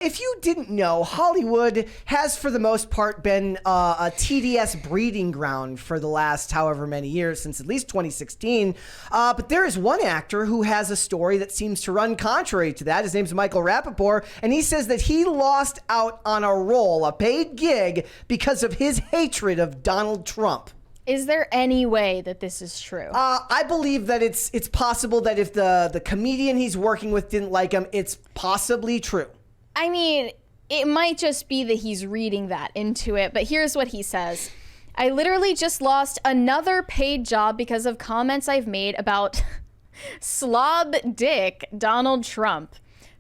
If you didn't know, Hollywood has for the most part been a TDS breeding ground for the last however many years, since at least 2016. But there is one actor who has a story that seems to run contrary to that. His name's Michael Rapaport, and he says that he lost out on a role, a paid gig, because of his hatred of Donald Trump. Is there any way that this is true? I believe that it's possible that if the comedian he's working with didn't like him, it's possibly true. I mean, it might just be that he's reading that into it, but here's what he says. I literally just lost another paid job because of comments I've made about slob dick Donald Trump.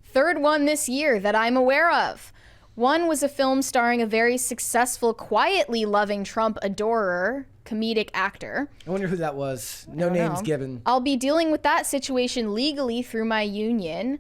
Third one this year that I'm aware of. One was a film starring a very successful, quietly loving Trump adorer, comedic actor. I wonder who that was. No names given. I'll be dealing with that situation legally through my union.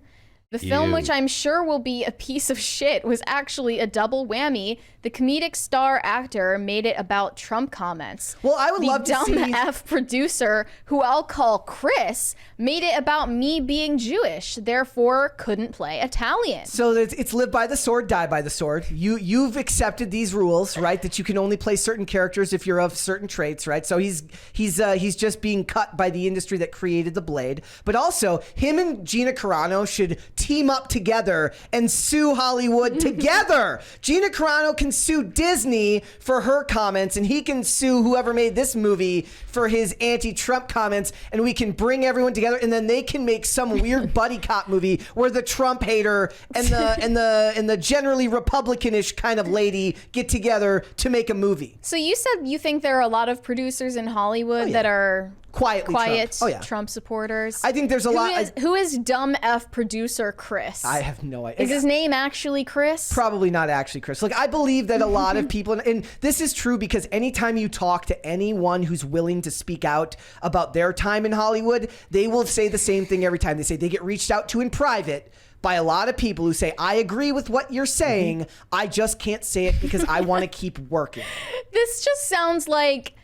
The film, which I'm sure will be a piece of shit, was actually a double whammy. The comedic star actor made it about Trump comments. Well, I would love to see... The dumb F producer, who I'll call Chris, made it about me being Jewish, therefore couldn't play Italian. So it's live by the sword, die by the sword. You've accepted these rules, right? That you can only play certain characters if you're of certain traits, right? So he's just being cut by the industry that created the Blade. But also, him and Gina Carano should team up together and sue Hollywood together. Gina Carano can sue Disney for her comments, and he can sue whoever made this movie for his anti-Trump comments, and we can bring everyone together, and then they can make some weird buddy cop movie where the Trump hater and the generally Republicanish kind of lady get together to make a movie. So you said you think there are a lot of producers in Hollywood that are quiet Trump supporters. I think there's a lot. Who is dumb F producer Chris? I have no idea. Is his name actually Chris? Probably not actually Chris. Like, I believe that a lot of people, and this is true because anytime you talk to anyone who's willing to speak out about their time in Hollywood, they will say the same thing every time. They say they get reached out to in private by a lot of people who say, I agree with what you're saying. I just can't say it because I want to keep working. This just sounds like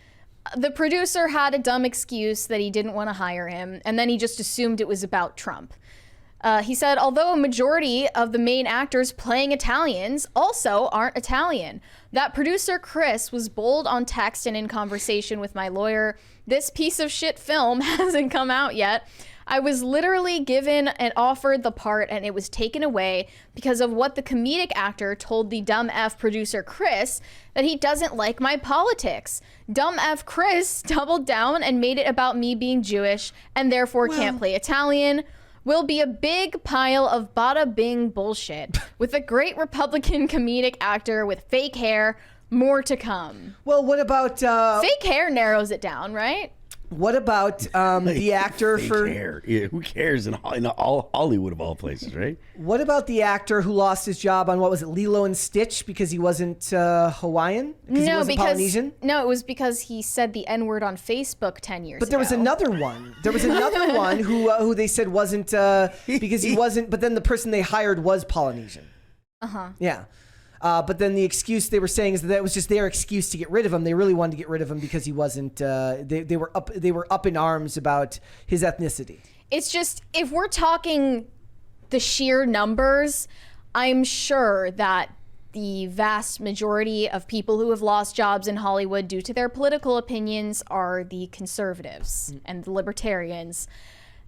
the producer had a dumb excuse that he didn't want to hire him, and then he just assumed it was about Trump. He said, although a majority of the main actors playing Italians also aren't Italian. That producer Chris was bold on text and in conversation with my lawyer. This piece of shit film hasn't come out yet. I was literally given and offered the part, and it was taken away because of what the comedic actor told the dumb F producer Chris, that he doesn't like my politics. Dumb F Chris doubled down and made it about me being Jewish and therefore can't play Italian. Will be a big pile of bada bing bullshit with a great Republican comedic actor with fake hair. More to come. Well, what about... fake hair narrows it down, right? What about the actor for... Hair. Yeah, who cares in all Hollywood of all places, right? What about the actor who lost his job on, what was it, Lilo and Stitch because he wasn't Hawaiian? He wasn't Polynesian? No, it was because he said the N-word on Facebook 10 years ago. But there was another one. There was another one who they said wasn't because he wasn't, but then the person they hired was Polynesian. Uh-huh. Yeah. But then the excuse they were saying is that was just their excuse to get rid of him. They really wanted to get rid of him because he wasn't. They were up in arms about his ethnicity. It's just, if we're talking the sheer numbers, I'm sure that the vast majority of people who have lost jobs in Hollywood due to their political opinions are the conservatives and the libertarians,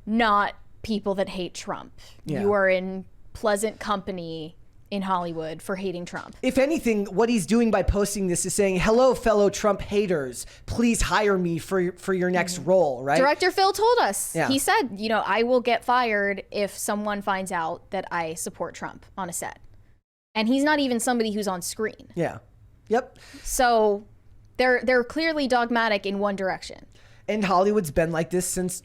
not people that hate Trump. Yeah. You are in pleasant company in Hollywood for hating Trump. If anything, what he's doing by posting this is saying, hello, fellow Trump haters, please hire me for your next role, right? Director Phil told us. Yeah. He said, I will get fired if someone finds out that I support Trump on a set. And he's not even somebody who's on screen. Yeah. Yep. So they're clearly dogmatic in one direction. And Hollywood's been like this since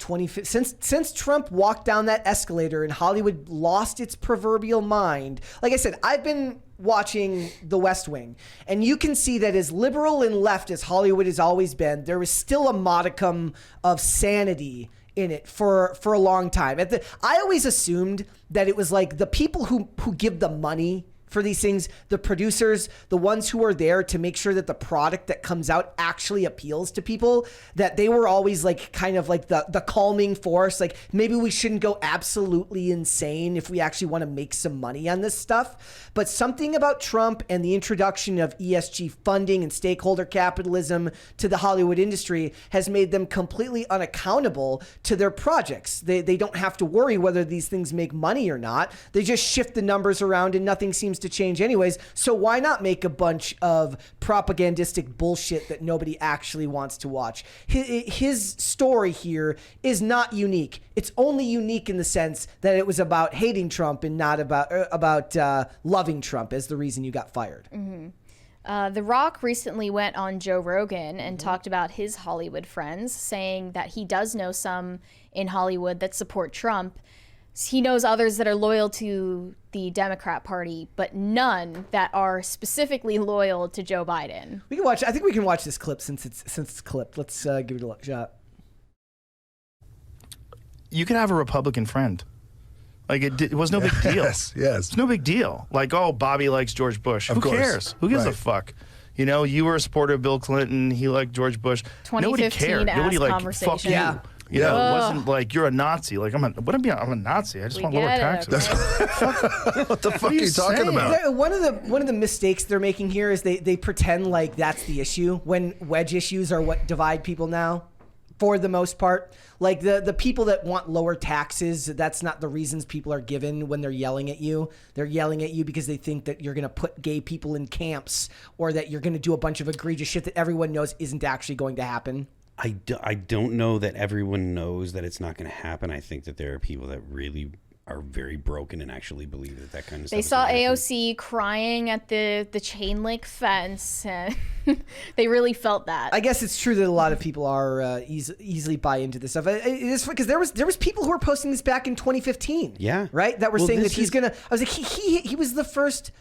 since Trump walked down that escalator and Hollywood lost its proverbial mind. Like I said, I've been watching The West Wing, and you can see that as liberal and left as Hollywood has always been, there is still a modicum of sanity in it for a long time. I always assumed that it was like the people who give the money for these things, the producers, the ones who are there to make sure that the product that comes out actually appeals to people, that they were always like kind of like the calming force. Like, maybe we shouldn't go absolutely insane if we actually want to make some money on this stuff. But something about Trump and the introduction of ESG funding and stakeholder capitalism to the Hollywood industry has made them completely unaccountable to their projects. They don't have to worry whether these things make money or not. They just shift the numbers around and nothing seems to change anyways. So why not make a bunch of propagandistic bullshit that nobody actually wants to watch? His story here is not unique. It's only unique in the sense that it was about hating Trump and not about loving Trump as the reason you got fired. The Rock recently went on Joe Rogan and talked about his Hollywood friends, saying that he does know some in Hollywood that support Trump. He knows others that are loyal to the Democrat Party, but none that are specifically loyal to Joe Biden. We can watch. I think we can watch this clip since it's clipped. Let's give it a shot. You can have a Republican friend. Like, it was no big deal. Yes. It's no big deal. Like, oh, Bobby likes George Bush. Who cares? Who gives a fuck? You know, you were a supporter of Bill Clinton. He liked George Bush. Nobody cared. Nobody like, fuck you. Yeah. You know, it wasn't like you're a Nazi. Like, I'm a Nazi. I just want lower taxes. What the fuck are you talking about? One of the mistakes they're making here is they pretend like that's the issue when wedge issues are what divide people now. For the most part, like the people that want lower taxes, that's not the reasons people are given when they're yelling at you. They're yelling at you because they think that you're going to put gay people in camps or that you're going to do a bunch of egregious shit that everyone knows isn't actually going to happen. I don't know that everyone knows that it's not going to happen. I think that there are people that really are very broken and actually believe that kind of stuff. They saw AOC crying at the chain link fence, and they really felt that. I guess it's true that a lot of people are easily buy into this stuff. It is because there was people who were posting this back in 2015. Yeah, right. That were saying that he's gonna. I was like, he was the first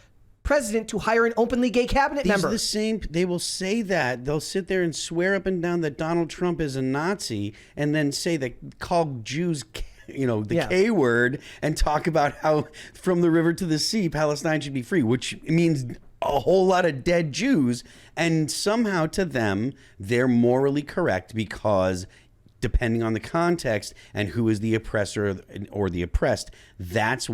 president to hire an openly gay cabinet member. The same. They will say that. They'll sit there and swear up and down that Donald Trump is a Nazi, and then say that call Jews, you know, the K word, and talk about how from the river to the sea, Palestine should be free, which means a whole lot of dead Jews. And somehow to them, they're morally correct because depending on the context and who is the oppressor or the oppressed, that's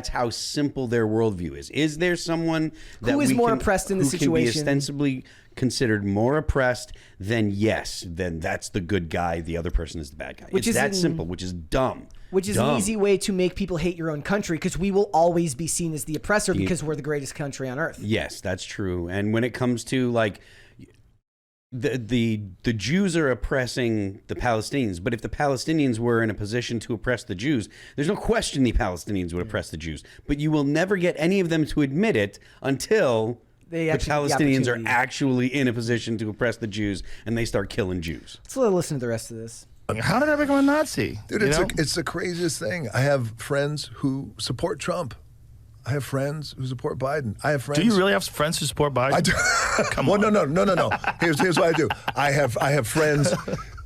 how simple their worldview is. Is there someone that who is more oppressed in the situation? Who can be ostensibly considered more oppressed? Then yes, then that's the good guy. The other person is the bad guy. It's that simple, which is dumb. Which is an easy way to make people hate your own country, because we will always be seen as the oppressor because we're the greatest country on earth. Yes, that's true. And when it comes to like the Jews are oppressing the Palestinians, but if the Palestinians were in a position to oppress the Jews, there's no question the Palestinians would oppress the Jews. But you will never get any of them to admit it until the Palestinians are actually in a position to oppress the Jews and they start killing Jews. Let's listen to the rest of this. How did I become a Nazi? Dude, it's the craziest thing. I have friends who support Trump. I have friends who support Biden. I have friends. Do you really have friends who support Biden? I do. Come on. No. Here's what I do. I have friends.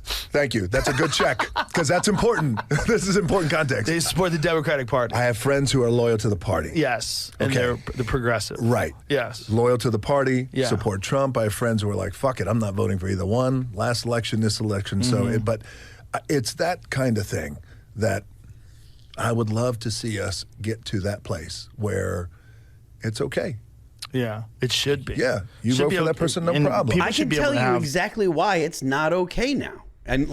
Thank you. That's a good check because that's important. This is important context. They support the Democratic Party. I have friends who are loyal to the party. Yes, and they're the progressive. Right. Yes. Loyal to the party. Yeah. Support Trump. I have friends who are like, fuck it, I'm not voting for either one. Last election, this election. But it's that kind of thing that I would love to see us get to that place where it's okay. Yeah, it should be. Yeah, you vote for that person, no problem. I can tell you exactly why it's not okay now. And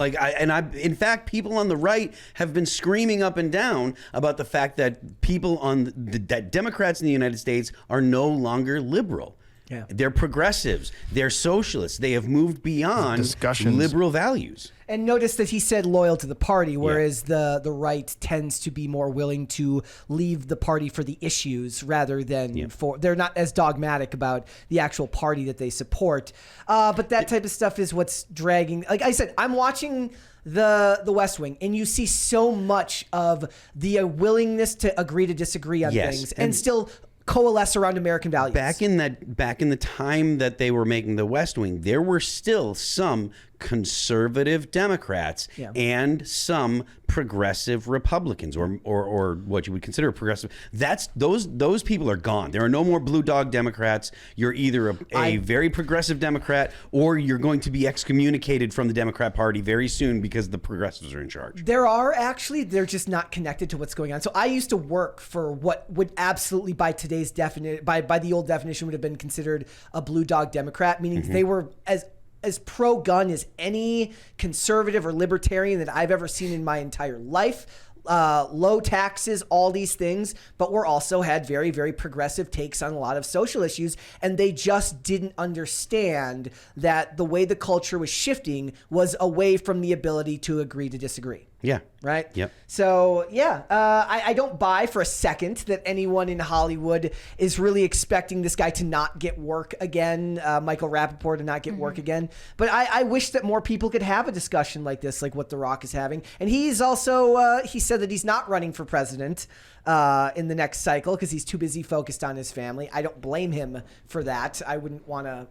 in fact, people on the right have been screaming up and down about the fact that people that Democrats in the United States are no longer liberal. Yeah. They're progressives. They're socialists. They have moved beyond liberal values. And notice that he said loyal to the party, whereas the right tends to be more willing to leave the party for the issues rather than for. They're not as dogmatic about the actual party that they support. But that type of stuff is what's dragging. Like I said, I'm watching the West Wing, and you see so much of the willingness to agree to disagree on things and still coalesce around American values. Back in the time that they were making the West Wing, there were still some conservative Democrats and some progressive Republicans or what you would consider progressive. That's those people are gone. There are no more blue dog Democrats. You're either a very progressive Democrat or you're going to be excommunicated from the Democrat Party very soon because the progressives are in charge. They're just not connected to what's going on. So I used to work for what would absolutely by today's by the old definition would have been considered a blue dog Democrat, meaning they were as pro-gun as any conservative or libertarian that I've ever seen in my entire life. Low taxes, all these things, but we're also had very, very progressive takes on a lot of social issues, and they just didn't understand that the way the culture was shifting was away from the ability to agree to disagree. Yeah. Right? Yep. So, yeah, I don't buy for a second that anyone in Hollywood is really expecting this guy to not get work again, Michael Rappaport to not get work again. But I wish that more people could have a discussion like this, like what The Rock is having. And he's also, he said that he's not running for president in the next cycle because he's too busy focused on his family. I don't blame him for that. I wouldn't want to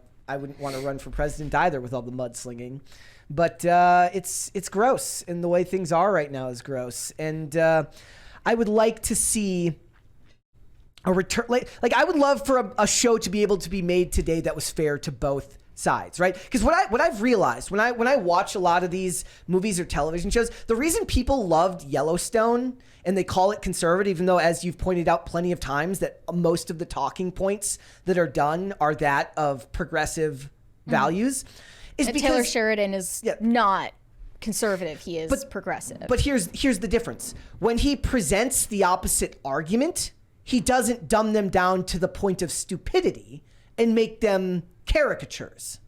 run for president either with all the mudslinging. But it's gross, and the way things are right now is gross. And I would like to see a return. Like I would love for a show to be able to be made today that was fair to both sides, right? Because what I've realized when I watch a lot of these movies or television shows, the reason people loved Yellowstone and they call it conservative, even though, as you've pointed out plenty of times, that most of the talking points that are done are that of progressive values. Is because Taylor Sheridan is not conservative. He is progressive. But here's the difference. When he presents the opposite argument, he doesn't dumb them down to the point of stupidity and make them caricatures,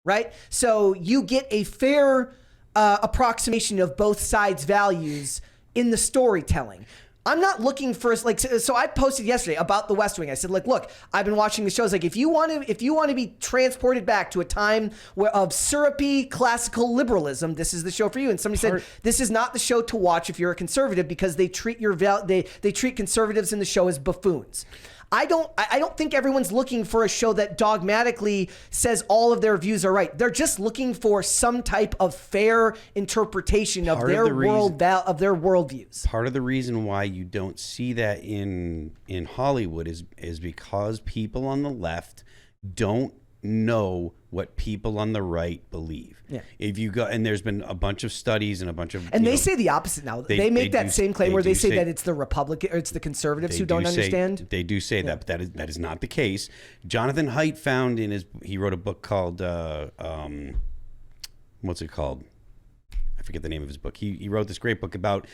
right? So you get a fair approximation of both sides' values in the storytelling. I'm not looking for so I posted yesterday about The West Wing. I said, look, I've been watching the shows. Like, if you want to be transported back to a time of syrupy classical liberalism, this is the show for you. And somebody said, this is not the show to watch if you're a conservative because they treat they treat conservatives in the show as buffoons. I don't think everyone's looking for a show that dogmatically says all of their views are right. They're just looking for some type of fair interpretation of their worldviews. Part of the reason why you don't see that in Hollywood is because people on the left don't know what people on the right believe. Yeah. If you go, and there's been a bunch of studies and a bunch of, and they say the opposite now. They make that same claim where they say that it's the Republican or it's the conservatives who don't understand. They do say that is not the case. Jonathan Haidt found he wrote a book called what's it called? I forget the name of his book. He wrote this great book about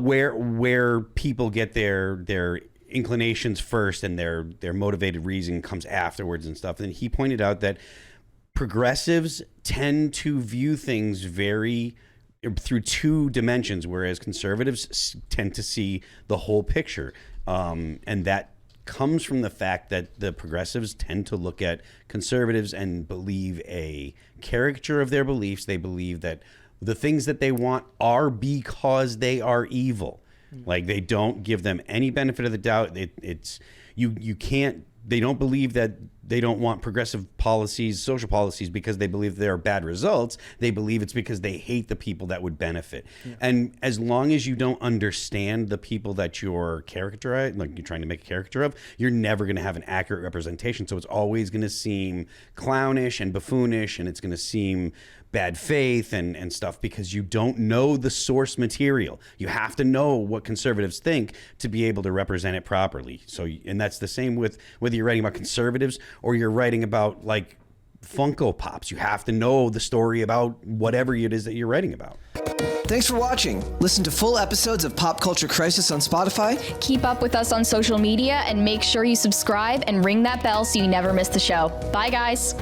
where people get their inclinations first and their motivated reason comes afterwards and stuff. And he pointed out that progressives tend to view things through two dimensions, whereas conservatives tend to see the whole picture. And that comes from the fact that the progressives tend to look at conservatives and believe a caricature of their beliefs. They believe that the things that they want are because they are evil. Like, they don't give them any benefit of the doubt. You can't. They don't believe that they don't want progressive policies, social policies, because they believe there are bad results. They believe it's because they hate the people that would benefit. Yeah. And as long as you don't understand the people that you're characterizing, like you're trying to make a caricature of, you're never going to have an accurate representation. So it's always going to seem clownish and buffoonish, and it's going to seem bad faith and stuff because you don't know the source material. You have to know what conservatives think to be able to represent it properly. So, and that's the same with whether you're writing about conservatives or you're writing about like Funko Pops. You have to know the story about whatever it is that you're writing about. Thanks for watching. Listen to full episodes of Pop Culture Crisis on Spotify. Keep up with us on social media and make sure you subscribe and ring that bell so you never miss the show. Bye, guys.